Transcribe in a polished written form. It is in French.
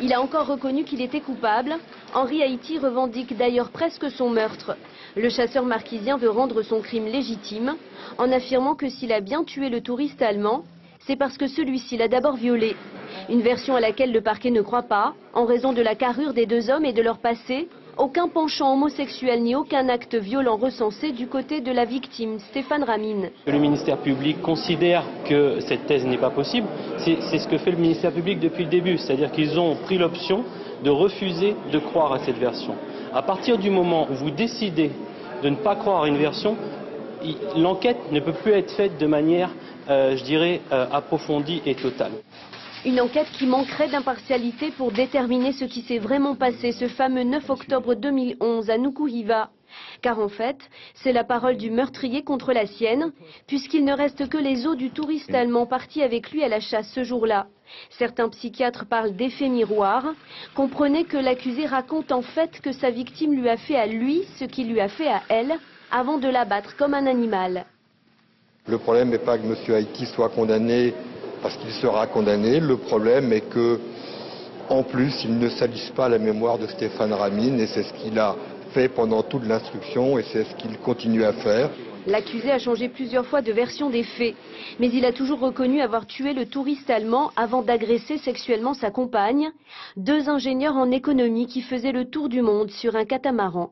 Il a encore reconnu qu'il était coupable. Henri Haïti revendique d'ailleurs presque son meurtre. Le chasseur marquisien veut rendre son crime légitime, en affirmant que s'il a bien tué le touriste allemand, c'est parce que celui-ci l'a d'abord violé. Une version à laquelle le parquet ne croit pas, en raison de la carrure des deux hommes et de leur passé. Aucun penchant homosexuel ni aucun acte violent recensé du côté de la victime, Stéphane Ramine. Le ministère public considère que cette thèse n'est pas possible. C'est ce que fait le ministère public depuis le début. C'est-à-dire qu'ils ont pris l'option de refuser de croire à cette version. À partir du moment où vous décidez de ne pas croire à une version, l'enquête ne peut plus être faite de manière, approfondie et totale. Une enquête qui manquerait d'impartialité pour déterminer ce qui s'est vraiment passé ce fameux 9 octobre 2011 à Nukuhiva. Car en fait, c'est la parole du meurtrier contre la sienne, puisqu'il ne reste que les os du touriste allemand parti avec lui à la chasse ce jour-là. Certains psychiatres parlent d'effet miroir. Comprenez que l'accusé raconte en fait que sa victime lui a fait à lui ce qu'il lui a fait à elle, avant de l'abattre comme un animal. Le problème n'est pas que M. Haïti soit condamné parce qu'il sera condamné. Le problème est que, en plus, il ne salisse pas la mémoire de Stéphane Ramine, et c'est ce qu'il a fait pendant toute l'instruction et c'est ce qu'il continue à faire. L'accusé a changé plusieurs fois de version des faits, mais il a toujours reconnu avoir tué le touriste allemand avant d'agresser sexuellement sa compagne, deux ingénieurs en économie qui faisaient le tour du monde sur un catamaran.